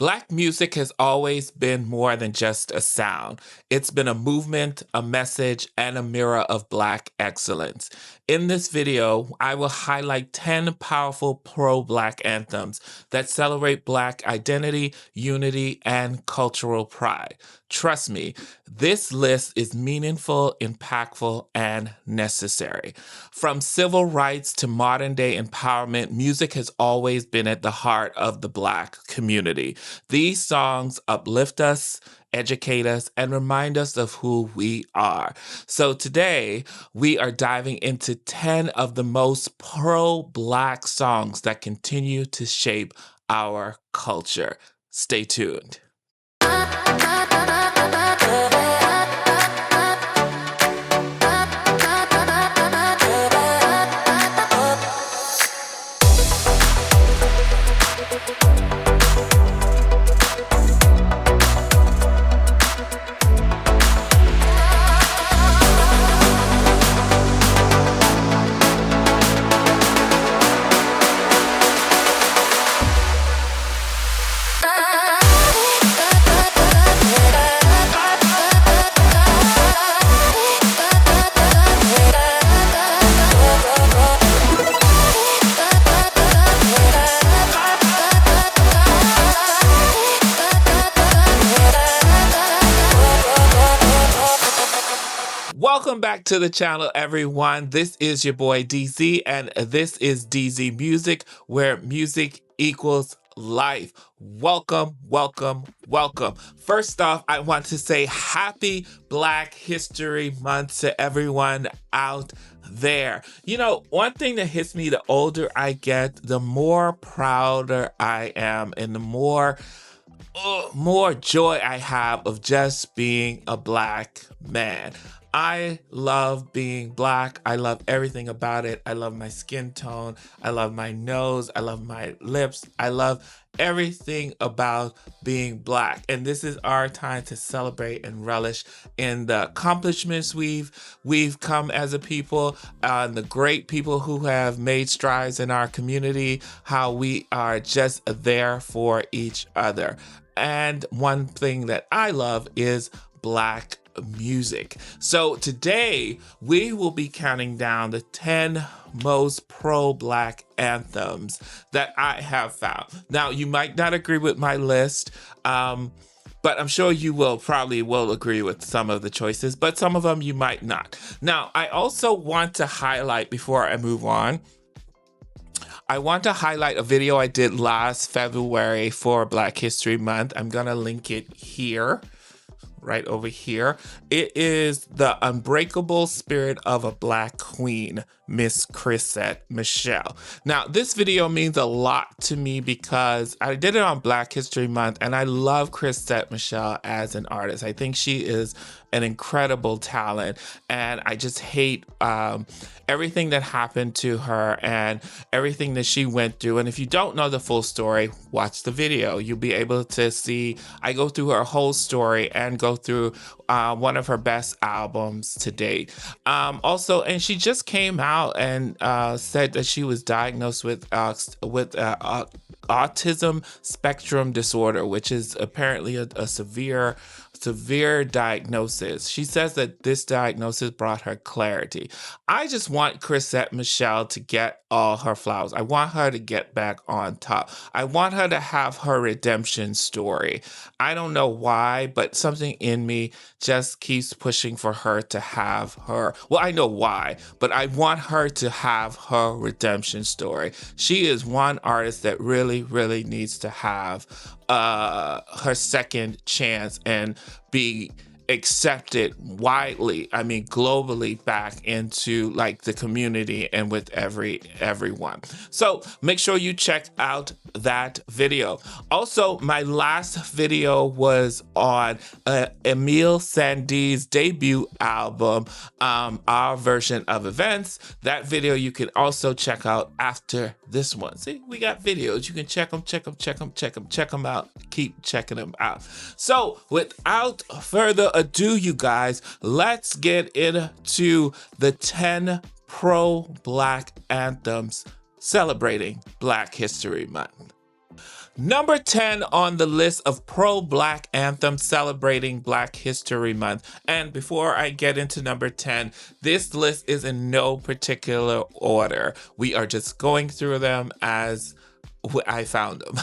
Black music has always been more than just a sound. It's been a movement, a message, and a mirror of Black excellence. In this video, I will highlight 10 powerful pro-Black anthems that celebrate Black identity, unity, and cultural pride. Trust me, this list is meaningful, impactful, and necessary. From civil rights to modern-day empowerment, music has always been at the heart of the Black community. These songs uplift us, educate us, and remind us of who we are. So today, we are diving into 10 of the most pro-Black songs that continue to shape our culture. Stay tuned. Welcome back to the channel, everyone. This is your boy DZ, and this is DZ Music, where music equals life. Welcome, welcome, welcome. First off, I want to say happy Black History Month to everyone out there. You know, one thing that hits me, the older I get, the more prouder I am, and the more joy I have of just being a Black man. I love being Black. I love everything about it. I love my skin tone. I love my nose. I love my lips. I love everything about being Black. And this is our time to celebrate and relish in the accomplishments we've come as a people, and the great people who have made strides in our community, how we are just there for each other. And one thing that I love is Black music. So today we will be counting down the 10 most pro-Black anthems that I have found. Now, you might not agree with my list, but I'm sure you probably will agree with some of the choices, but some of them you might not. Now, I also want to highlight, before I move on, I want to highlight a video I did last February for Black History Month. I'm gonna link it here. Right over here. It is The Unbreakable Spirit of a Black Queen, Miss Chrisette Michele. Now, this video means a lot to me because I did it on Black History Month, and I love Chrisette Michele as an artist. I think she is an incredible talent, and I just hate everything that happened to her and everything that she went through. And if you don't know the full story, watch the video. You'll be able to see, I go through her whole story and go through one of her best albums to date. Also, and she just came out and said that she was diagnosed with autism spectrum disorder, which is apparently a severe diagnosis. She says that this diagnosis brought her clarity. I just want Chrisette Michele to get all her flowers. I want her to get back on top. I want her to have her redemption story. I don't know why, but something in me just keeps pushing for her to have her. Well, I know why, but I want her to have her redemption story. She is one artist that really, really needs to have her second chance and be accepted widely, I mean globally, back into like the community and with everyone. So make sure you check out that video. Also, my last video was on Emile Sandee's debut album, Our Version of Events. That video you can also check out after this one. See, we got videos. You can check them out. Keep checking them out. So without further ado, you guys, let's get into the 10 pro-Black anthems celebrating Black History Month. Number 10 on the list of pro-Black anthems celebrating Black History Month. And before I get into number 10, this list is in no particular order. We are just going through them as I found them.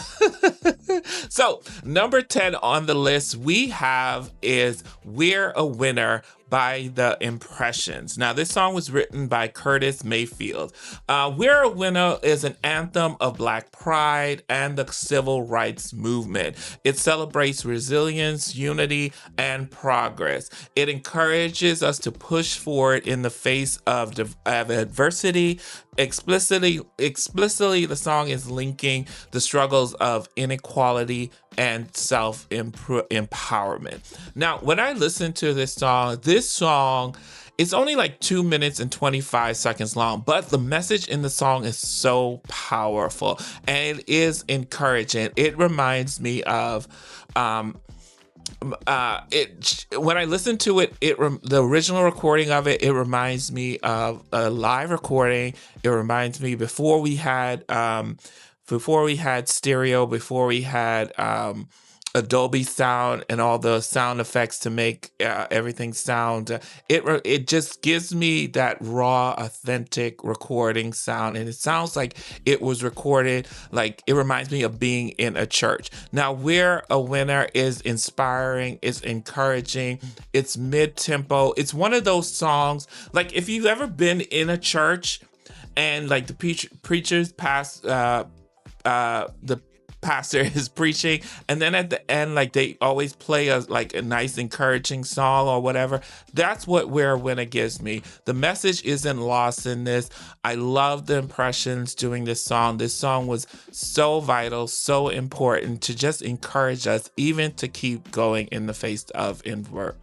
So, number 10 on the list we have is We're a Winner by The Impressions. Now, this song was written by Curtis Mayfield. We're a Winner is an anthem of Black pride and the civil rights movement. It celebrates resilience, unity, and progress. It encourages us to push forward in the face of adversity. Explicitly, the song is linking the struggles of inequality and self-empowerment. Now, when I listen to this song it's only like 2 minutes and 25 seconds long, but the message in the song is so powerful and it is encouraging. It reminds me of when I listen to it, the original recording of it, it reminds me of a live recording. It reminds me before we had stereo, before we had Adobe Sound and all the sound effects to make everything sound. It just gives me that raw, authentic recording sound, and it sounds like it was recorded. Like it reminds me of being in a church. Now, We're a Winner is inspiring. It's encouraging. It's mid-tempo. It's one of those songs. Like if you've ever been in a church and like the preachers pass. The pastor is preaching, and then at the end, like they always play a nice encouraging song or whatever. That's what We're a Winner gives me. The message isn't lost in this. I love the Impressions doing this song. This song was so vital, so important to just encourage us even to keep going in the face of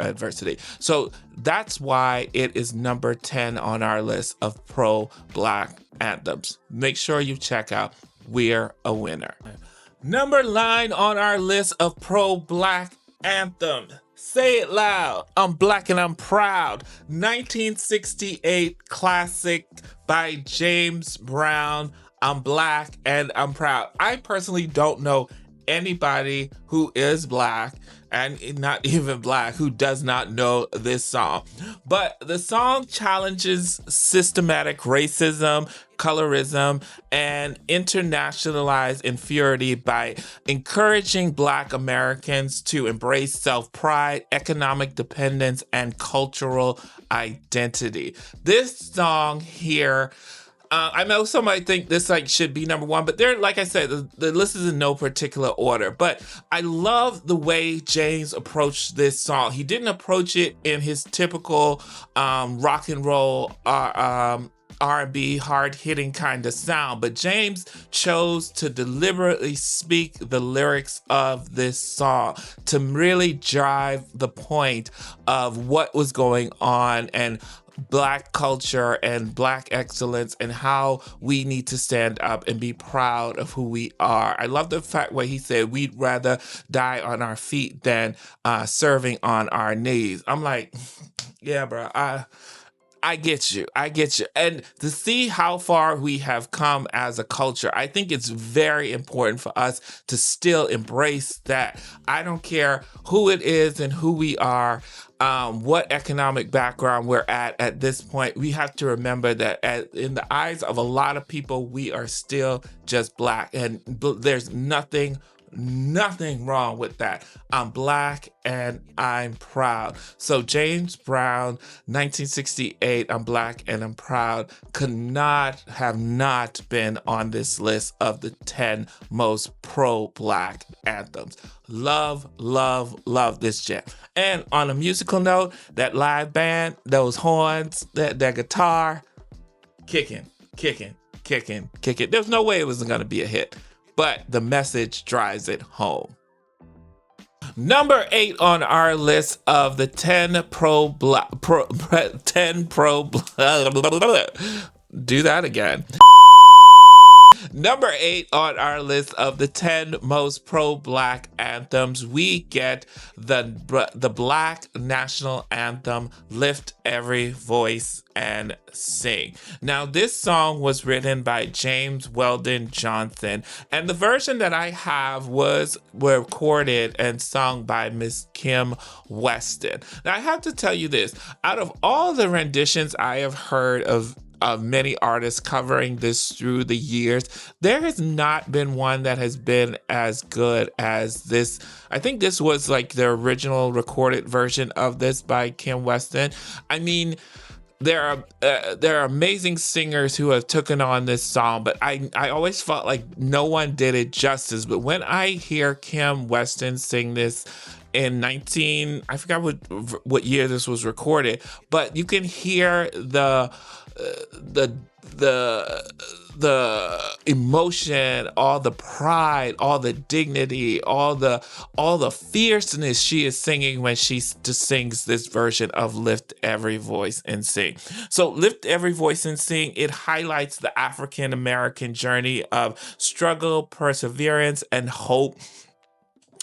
adversity. So that's why it is number 10 on our list of pro-Black anthems. Make sure you check out We're a Winner. Number 9 on our list of pro-Black anthem. Say it loud. I'm Black and I'm Proud. 1968 classic by James Brown. I'm Black and I'm Proud. I personally don't know anybody who is Black and not even Black who does not know this song. But the song challenges systematic racism, colorism, and internationalized inferiority by encouraging Black Americans to embrace self-pride, economic dependence, and cultural identity. This song here, I know somebody think this should be number 1, but there, like I said, the list is in no particular order. But I love the way James approached this song. He didn't approach it in his typical rock and roll R&B hard-hitting kind of sound, but James chose to deliberately speak the lyrics of this song to really drive the point of what was going on and Black culture and Black excellence and how we need to stand up and be proud of who we are. I love the fact where he said we'd rather die on our feet than serving on our knees. I'm like, yeah, bro, I get you. And to see how far we have come as a culture, I think it's very important for us to still embrace that. I don't care who it is and who we are, what economic background we're at this point. We have to remember that in the eyes of a lot of people, we are still just Black, and there's nothing wrong with that. I'm Black and I'm proud. So James Brown, 1968, I'm Black and I'm Proud, could not have not been on this list of the 10 most pro-Black anthems. Love this jam. And on a musical note, that live band, those horns, that guitar, kicking. There's no way it wasn't going to be a hit, but the message drives it home. Number 8 on our list of the 10 do that again. Number 8 on our list of the 10 most pro-Black anthems, we get the Black national anthem, Lift Every Voice and Sing. Now, this song was written by James Weldon Johnson, and the version that I have was recorded and sung by Miss Kim Weston. Now, I have to tell you this, out of all the renditions I have heard of many artists covering this through the years, there has not been one that has been as good as this. I think this was like the original recorded version of this by Kim Weston. I mean, there are amazing singers who have taken on this song, but I always felt like no one did it justice. But when I hear Kim Weston sing this in I forgot what year this was recorded, but you can hear the emotion, all the pride, all the dignity, all the fierceness she is singing when she just sings this version of Lift Every Voice and Sing. So Lift Every Voice and Sing, it highlights the African American journey of struggle, perseverance, and hope,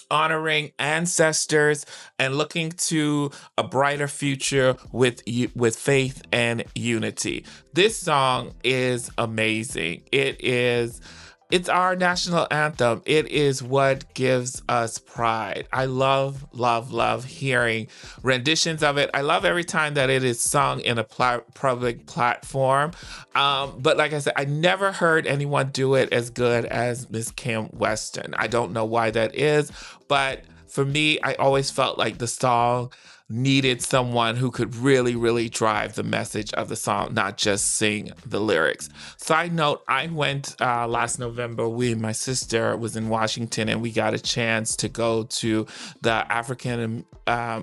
honoring ancestors and looking to a brighter future with faith and unity. This song is amazing. It's our national anthem. It is what gives us pride. I love, love, love hearing renditions of it. I love every time that it is sung in a public platform. But like I said, I never heard anyone do it as good as Miss Kim Weston. I don't know why that is, but for me, I always felt like the song needed someone who could really, really drive the message of the song, not just sing the lyrics. Side note, I went last November. My sister was in Washington, and we got a chance to go to the African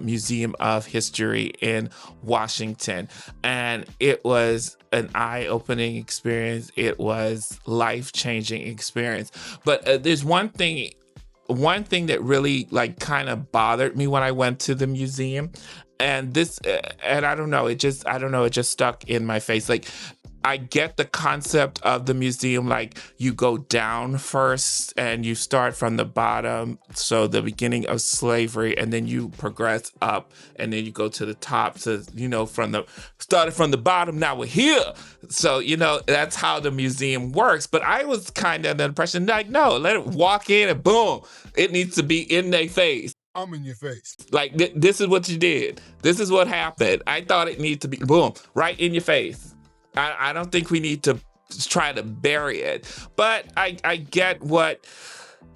Museum of History in Washington. And it was an eye-opening experience. It was life-changing experience. But there's one thing that really kind of bothered me when I went to the museum, and I don't know, it just stuck in my face. Like, I get the concept of the museum, like you go down first and you start from the bottom, so the beginning of slavery, and then you progress up and then you go to the top. So, started from the bottom, now we're here. So, that's how the museum works. But I was kind of the impression, like, no, let it walk in and boom, it needs to be in their face. I'm in your face. Like, this is what you did. This is what happened. I thought it needed to be boom, right in your face. I don't think we need to try to bury it, but I get what,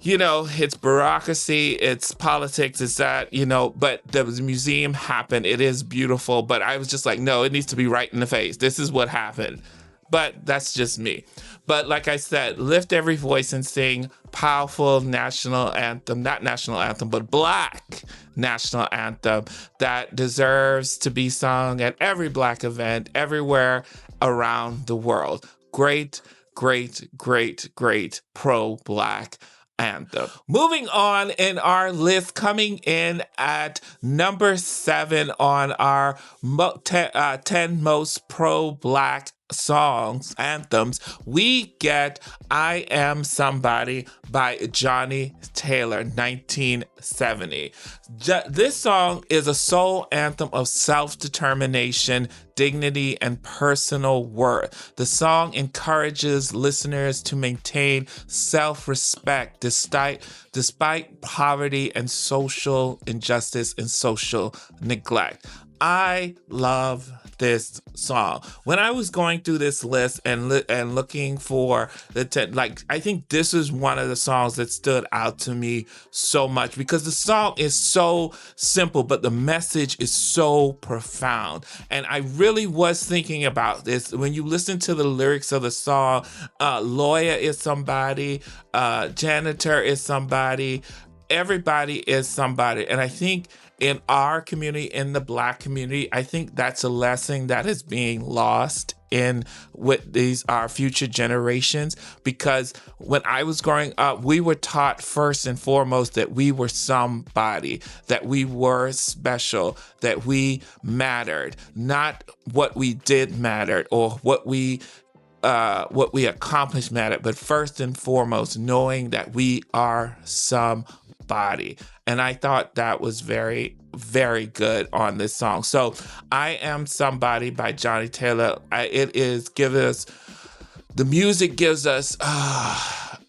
it's bureaucracy, it's politics, it's that, but the museum happened. It is beautiful, but I was just like, no, it needs to be right in the face. This is what happened. But that's just me. But like I said, Lift Every Voice and Sing, powerful national anthem, not national anthem, but Black national anthem that deserves to be sung at every Black event, everywhere around the world. Great, great, great, great pro-Black anthem. Moving on in our list, coming in at number 7 on our 10 most pro-Black songs, anthems, we get I Am Somebody by Johnny Taylor, 1970. This song is a soul anthem of self-determination, dignity, and personal worth. The song encourages listeners to maintain self-respect despite poverty and social injustice and social neglect. I love this song. When I was going through this list and looking for I think this is one of the songs that stood out to me so much because the song is so simple, but the message is so profound. And I really was thinking about this. When you listen to the lyrics of the song, lawyer is somebody, janitor is somebody, everybody is somebody. And I think in our community, in the Black community, I think that's a lesson that is being lost with our future generations, because when I was growing up, we were taught first and foremost that we were somebody, that we were special, that we mattered, not what we did mattered or what we what we accomplish matter, but first and foremost, knowing that we are somebody. And I thought that was very, very good on this song. So I Am Somebody by Johnny Taylor. It is give us the music gives us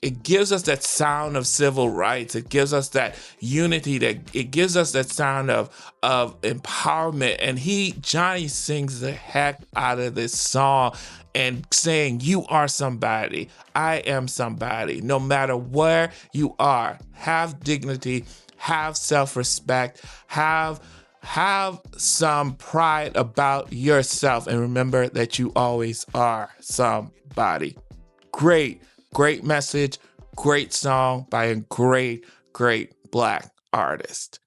it gives us that sound of civil rights. It gives us that unity, that it gives us that sound of empowerment. And Johnny sings the heck out of this song and saying, you are somebody. I am somebody. No matter where you are, have dignity, have self-respect, have some pride about yourself, and remember that you always are somebody. Great message, great song by a great Black artist.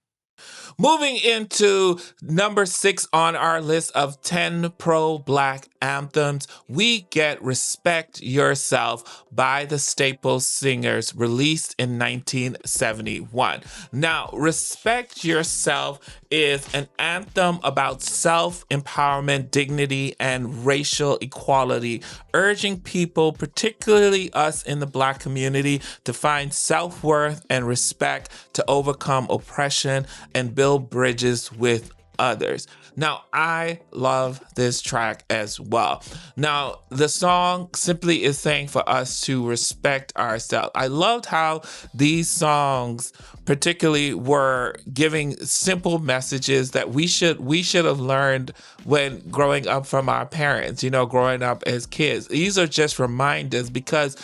Moving into number 6 on our list of 10 pro-Black anthems, we get Respect Yourself by the Staple Singers, released in 1971. Now, Respect Yourself is an anthem about self-empowerment, dignity, and racial equality, urging people, particularly us in the Black community, to find self-worth and respect to overcome oppression and build bridges with others. Now, I love this track as well. Now, the song simply is saying for us to respect ourselves. I loved how these songs particularly were giving simple messages that we should have learned when growing up from our parents, growing up as kids. These are just reminders because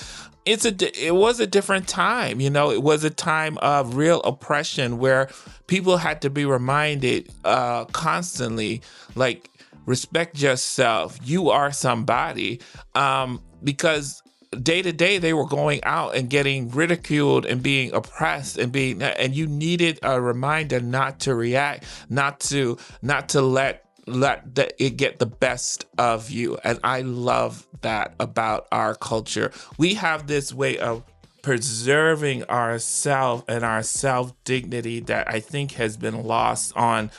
it was a different time, it was a time of real oppression where people had to be reminded constantly, like, respect yourself. You are somebody, because day to day they were going out and getting ridiculed and being oppressed and you needed a reminder not to react, not to let it get the best of you. And I love that about our culture. We have this way of preserving ourselves and our self-dignity that I think has been lost on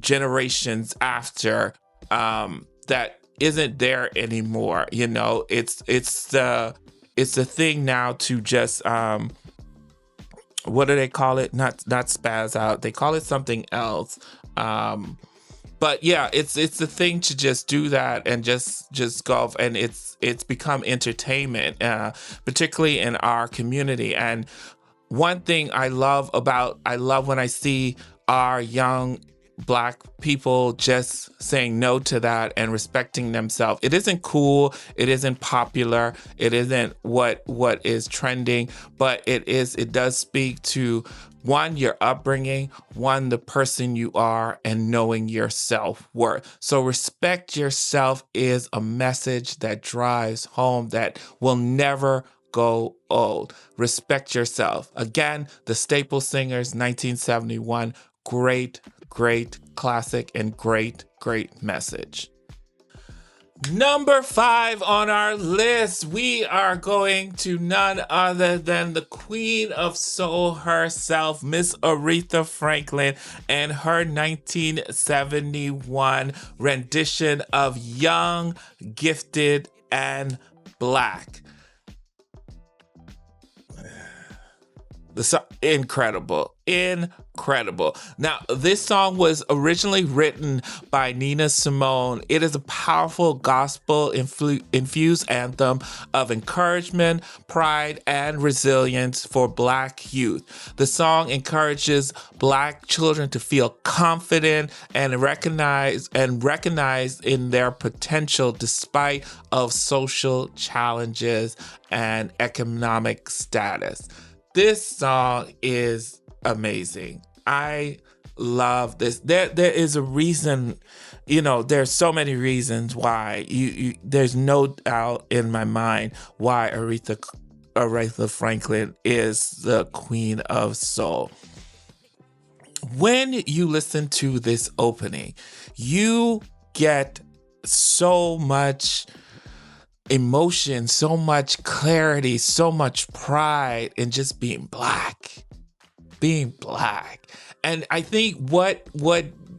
generations after, that isn't there anymore. It's the thing now to just what do they call it? Not spaz out. They call it something else. But yeah, it's the thing to just do that and just go, and it's become entertainment, particularly in our community. And one thing I love when I see our young Black people just saying no to that and respecting themselves. It isn't cool. It isn't popular. It isn't what is trending, but it does speak to, one, your upbringing, one, the person you are, and knowing your self-worth. So respect yourself is a message that drives home, that will never go old. Respect yourself. Again, the Staple Singers, 1971. Great classic and great message. Number 5 on our list, we are going to none other than the Queen of Soul herself, Miss Aretha Franklin, and her 1971 rendition of Young, Gifted, and Black. The song, incredible. Now, this song was originally written by Nina Simone. It is a powerful gospel-infused anthem of encouragement, pride, and resilience for Black youth. The song encourages Black children to feel confident and recognized in their potential despite of social challenges and economic status. This song is amazing. I love this. There is a reason, there's so many reasons why there's no doubt in my mind why Aretha Franklin is the Queen of Soul. When you listen to this opening, you get so much emotion, so much clarity, so much pride in just being Black. And I think what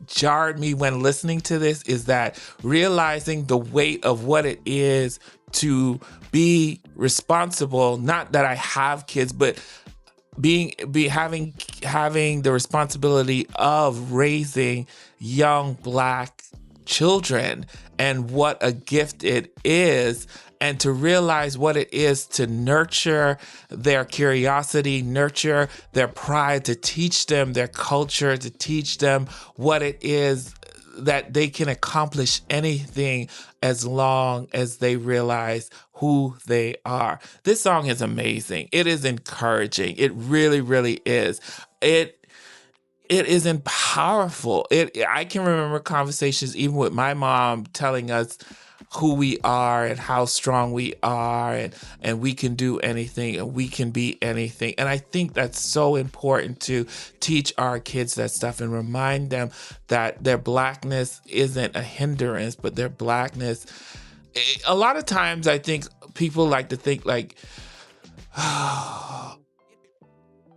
jarred me when listening to this is that realizing the weight of what it is to be responsible, not that I have kids, but having the responsibility of raising young Black children, and what a gift it is, and to realize what it is to nurture their curiosity, nurture their pride, to teach them their culture, to teach them what it is that they can accomplish anything as long as they realize who they are. This song is amazing. It is encouraging. It really, really is. It isn't powerful. I can remember conversations even with my mom telling us who we are and how strong we are, and we can do anything and we can be anything. And I think that's so important to teach our kids that stuff and remind them that their Blackness isn't a hindrance, but their Blackness, a lot of times I think people like to think like,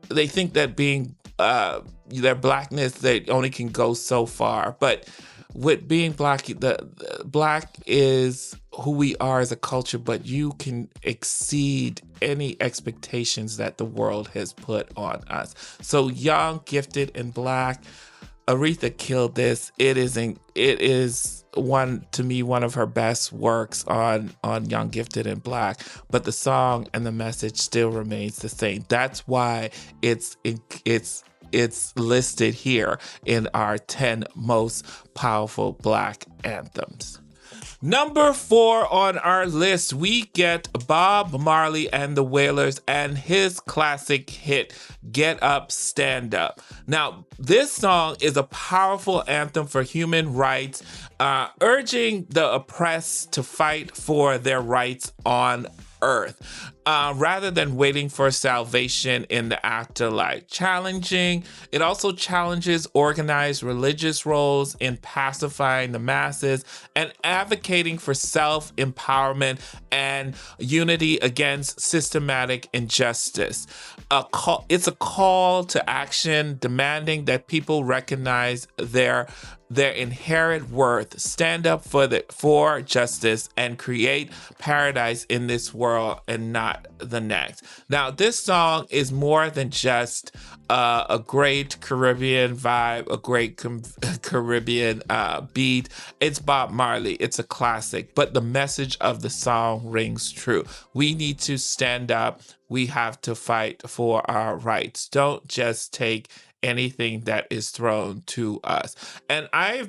they think that being their Blackness, they only can go so far. But with being Black, the Black is who we are as a culture, but you can exceed any expectations that the world has put on us. So young, gifted, and Black, Aretha killed this. It is one of her best works on Young, Gifted, and Black, but the song and the message still remains the same. That's why it's listed here in our 10 most powerful Black anthems. Number 4 on our list, we get Bob Marley and the Wailers and his classic hit, Get Up, Stand Up. Now, this song is a powerful anthem for human rights, urging the oppressed to fight for their rights on earth, rather than waiting for salvation in the afterlife. It also challenges organized religious roles in pacifying the masses and advocating for self-empowerment and unity against systematic injustice. It's a call to action demanding that people recognize their inherent worth, stand up for justice, and create paradise in this world and not the next. Now, this song is more than just a great Caribbean vibe, a great Caribbean beat. It's Bob Marley. It's a classic, but the message of the song rings true. We need to stand up. We have to fight for our rights. Don't just take anything that is thrown to us. And I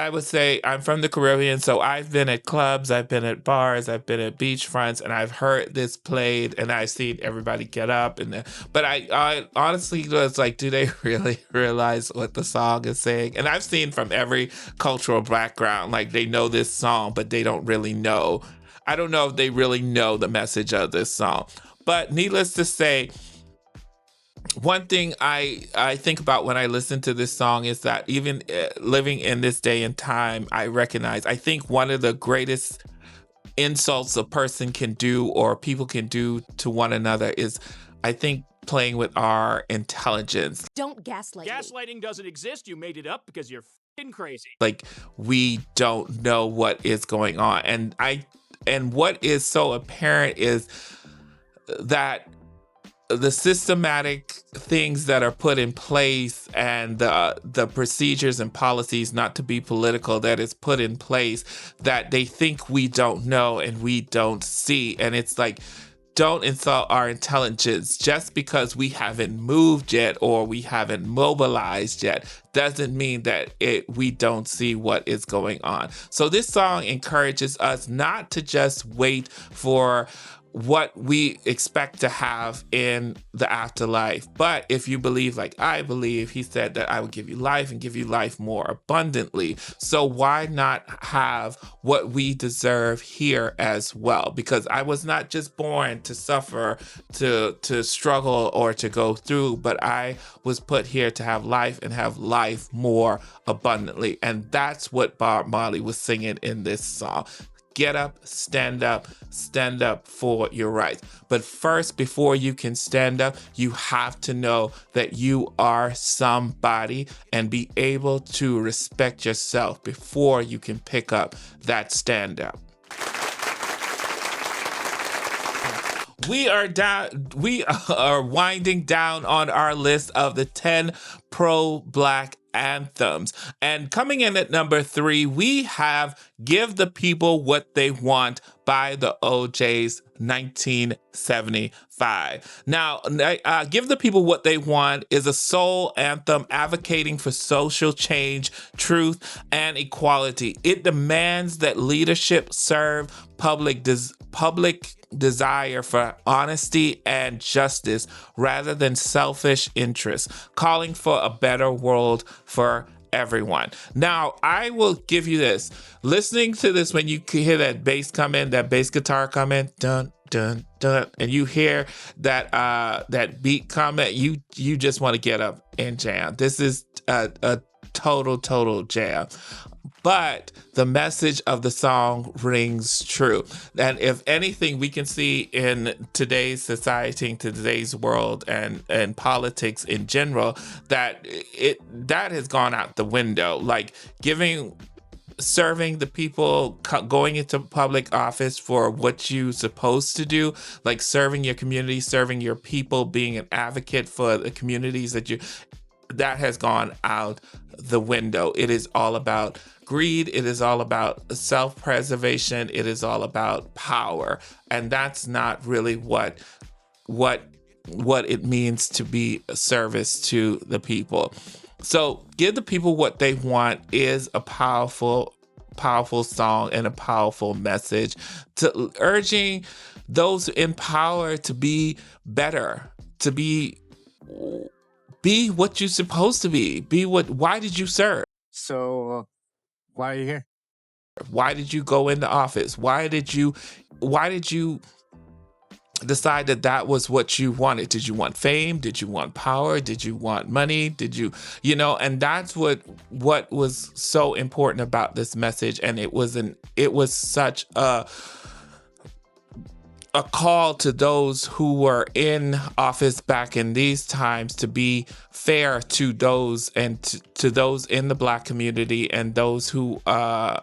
would say I'm from the Caribbean, so I've been at clubs, I've been at bars, I've been at beachfronts, and I've heard this played, and I've seen everybody get up. But I honestly was like, do they really realize what the song is saying? And I've seen from every cultural background, like they know this song, but they don't really know. I don't know if they really know the message of this song. But needless to say, one thing I think about when I listen to this song is that even living in this day and time, I think one of the greatest insults a person can do or people can do to one another is, I think, playing with our intelligence. Don't gaslight me. Gaslighting doesn't exist. You made it up because you're f***ing crazy. Like, we don't know what is going on. And what is so apparent is that the systematic things that are put in place and the procedures and policies, not to be political, that is put in place that they think we don't know and we don't see. And it's like, don't insult our intelligence. Just because we haven't moved yet or we haven't mobilized yet doesn't mean that we don't see what is going on. So this song encourages us not to just wait for what we expect to have in the afterlife. But if you believe like I believe, he said that I will give you life and give you life more abundantly. So why not have what we deserve here as well? Because I was not just born to suffer, to struggle, or to go through, but I was put here to have life and have life more abundantly. And that's what Bob Marley was singing in this song. Get up, stand up for your rights. But first, before you can stand up, you have to know that you are somebody and be able to respect yourself before you can pick up that stand up. We are winding down on our list of the 10 pro-Black anthems. And coming in at number 3, we have Give the People What They Want by the OJs, 1975. Now, Give the People What They Want is a soul anthem advocating for social change, truth, and equality. It demands that leadership serve public desire for honesty and justice rather than selfish interests, calling for a better world for everyone. Now, I will give you this. Listening to this, when you hear that bass come in, that bass guitar come in, dun, dun, dun, and you hear that beat come in, you just want to get up and jam. This is a total jam. But the message of the song rings true. And if anything, we can see in today's society, in today's world, and politics in general, that has gone out the window. Like serving the people, going into public office for what you're supposed to do, like serving your community, serving your people, being an advocate for the communities that has gone out the window. It is all about greed. It is all about self-preservation. It is all about power. And that's not really what it means to be a service to the people. So Give the People What They Want is a powerful song and a powerful message to urging those in power to be better, to be what you're supposed to be. Why did you serve? So, why are you here? Why did you go into office? Why did you decide that was what you wanted? Did you want fame? Did you want power? Did you want money? Did you and that's what was so important about this message. And it was such a call to those who were in office back in these times to be fair to those and to those in the Black community and those who were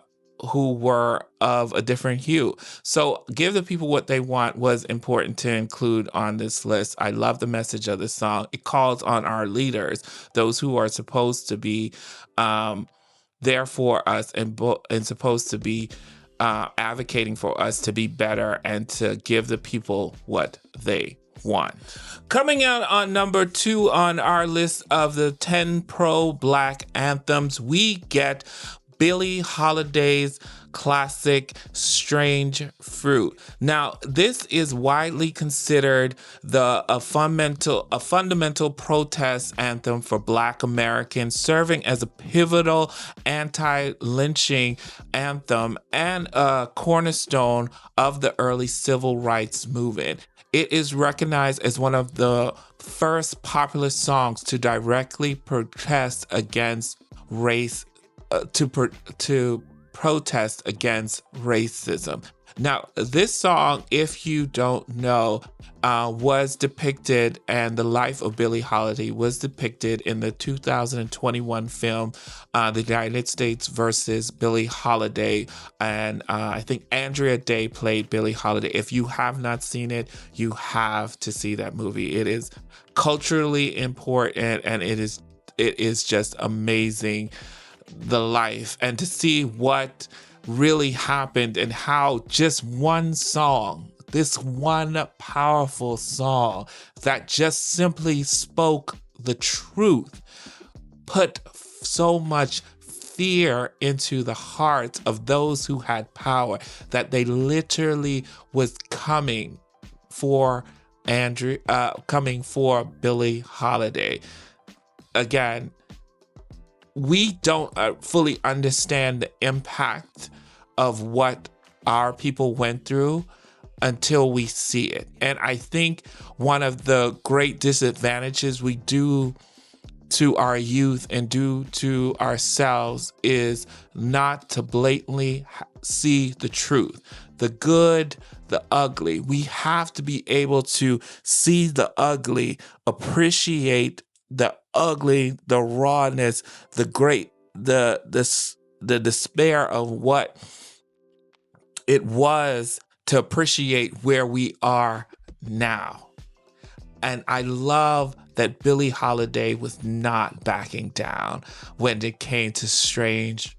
of a different hue. So Give the People What They Want was important to include on this list. I love the message of the song. It calls on our leaders, those who are supposed to be there for us and supposed to be advocating for us to be better and to give the people what they want. Coming out on number 2 on our list of the 10 pro-Black anthems, we get Billie Holiday's classic Strange Fruit. Now, this is widely considered a fundamental protest anthem for Black Americans, serving as a pivotal anti-lynching anthem and a cornerstone of the early civil rights movement. It is recognized as one of the first popular songs to directly protest against race, to protest against racism. Now, this song, if you don't know, was depicted, and the life of Billie Holiday was depicted in the 2021 film, The United States versus Billie Holiday. And I think Andrea Day played Billie Holiday. If you have not seen it, you have to see that movie. It is culturally important, and it is just amazing, the life, and to see what really happened and how just one song, this one powerful song that just simply spoke the truth, put so much fear into the hearts of those who had power, that they literally was coming for Billie Holiday. Again, we don't fully understand the impact of what our people went through until we see it. And I think one of the great disadvantages we do to our youth and do to ourselves is not to blatantly see the truth, the good, the ugly. We have to be able to see the ugly, appreciate the ugly, the rawness, the great, the despair of what it was, to appreciate where we are now. And I love that Billie Holiday was not backing down when it came to Strange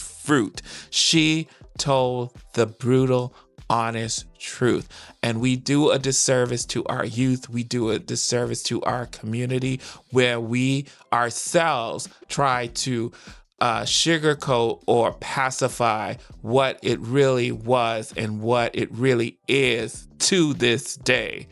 Fruit. She told the brutal, honest truth. And we do a disservice to our youth. We do a disservice to our community where we ourselves try to sugarcoat or pacify what it really was and what it really is to this day.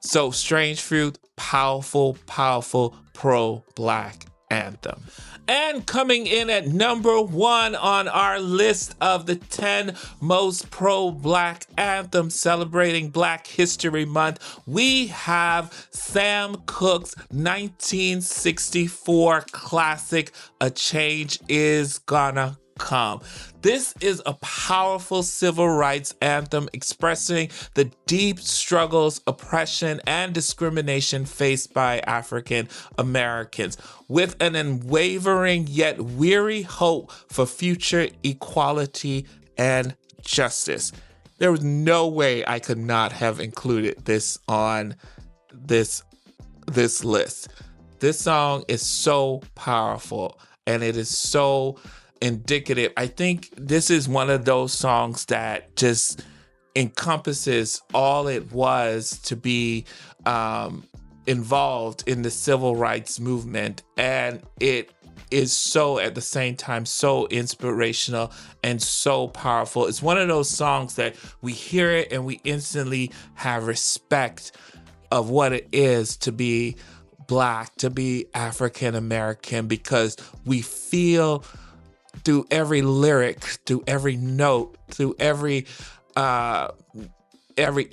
So Strange Fruit, powerful, powerful pro-Black anthem. And coming in at number 1 on our list of the 10 most pro-Black anthems celebrating Black History Month, we have Sam Cooke's 1964 classic, A Change Is Gonna Come. This is a powerful civil rights anthem expressing the deep struggles, oppression, and discrimination faced by African Americans, with an unwavering yet weary hope for future equality and justice. There was no way I could not have included this on this list. This song is so powerful and it is so indicative. I think this is one of those songs that just encompasses all it was to be involved in the civil rights movement, and it is so at the same time so inspirational and so powerful. It's one of those songs that we hear it and we instantly have respect of what it is to be Black, to be African American, because we feel through every lyric, through every note, through every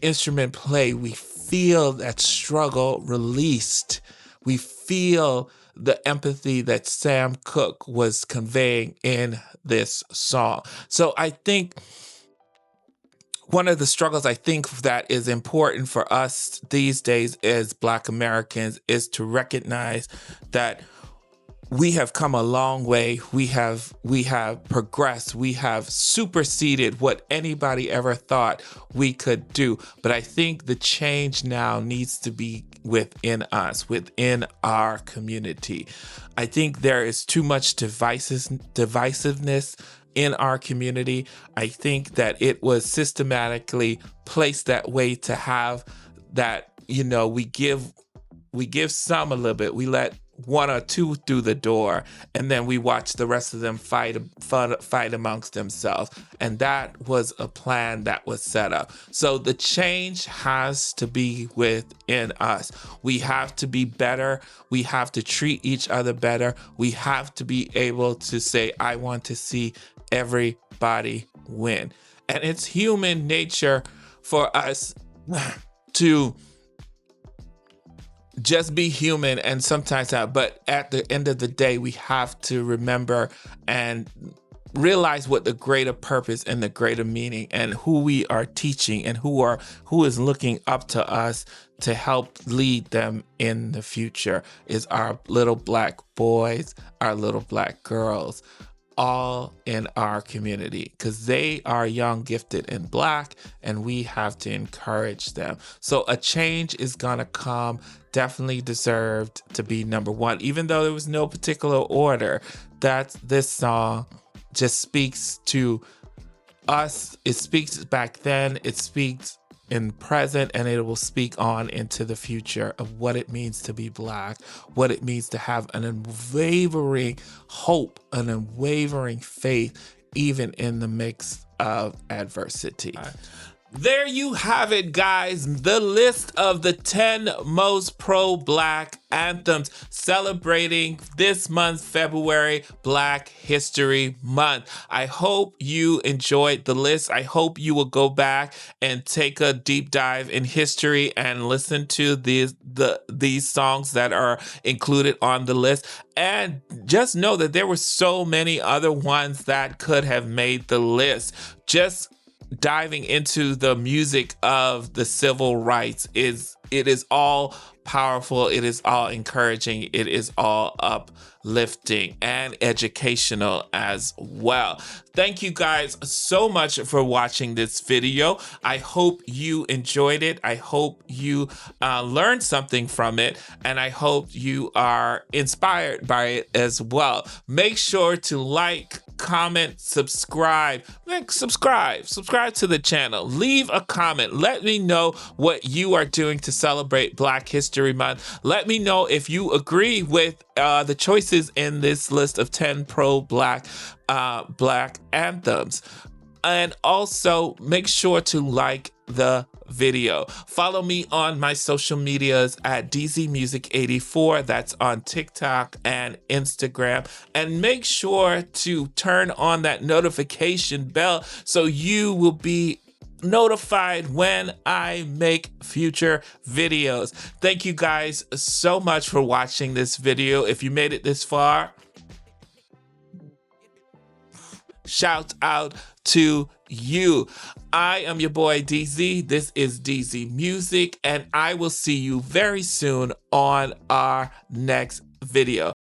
instrument play, we feel that struggle released. We feel the empathy that Sam Cooke was conveying in this song. So I think one of the struggles I think that is important for us these days as Black Americans is to recognize that we have come a long way. We have progressed. We have superseded what anybody ever thought we could do. But I think the change now needs to be within us, within our community. I think there is too much divisiveness in our community. I think that it was systematically placed that way to have that, we give some a little bit. We let one or two through the door, and then we watch the rest of them fight amongst themselves. And that was a plan that was set up. So the change has to be within us. We have to be better. We have to treat each other better. We have to be able to say, I want to see everybody win. And it's human nature for us to just be human and sometimes that, but at the end of the day, we have to remember and realize what the greater purpose and the greater meaning and who we are teaching and who is looking up to us to help lead them in the future is our little Black boys, our little Black girls, all in our community, because they are young, gifted, and Black, and we have to encourage them. So A Change Is Gonna Come definitely deserved to be number 1, even though there was no particular order. This song just speaks to us. It speaks back then, it speaks in present, and it will speak on into the future of what it means to be Black, what it means to have an unwavering hope, an unwavering faith, even in the mix of adversity. There you have it, guys. The list of the 10 most pro-Black anthems celebrating this month, February, Black History Month. I hope you enjoyed the list. I hope you will go back and take a deep dive in history and listen to these songs that are included on the list. And just know that there were so many other ones that could have made the list. Just diving into the music of the civil rights is all powerful, it is all encouraging, it is all uplifting and educational as well. Thank you guys so much for watching this video. I hope you enjoyed it. I hope you learned something from it, and I hope you are inspired by it as well. Make sure to like, comment, subscribe to the channel. Leave a comment. Let me know what you are doing to celebrate Black History Month. Let me know if you agree with the choices in this list of 10 pro-Black Black anthems. And also make sure to like the video. Follow me on my social medias at DZMusic84. That's on TikTok and Instagram. And make sure to turn on that notification bell so you will be notified when I make future videos. Thank you guys so much for watching this video. If you made it this far, shout out to you. I am your boy DZ. This is DZ Music, and I will see you very soon on our next video.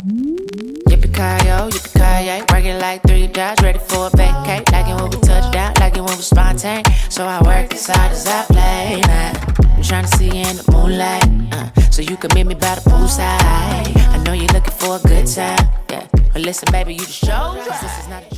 Yippee-ki-yo, yippee-ki-yay, working like 3 jobs, ready for a vacate. Like it when we touch down, like it when we spontaneous. So I work as hard as I play. I'm trying to see you in the moonlight, so you can meet me by the poolside. I know you're looking for a good time, yeah. But listen, baby, you just show. This is not a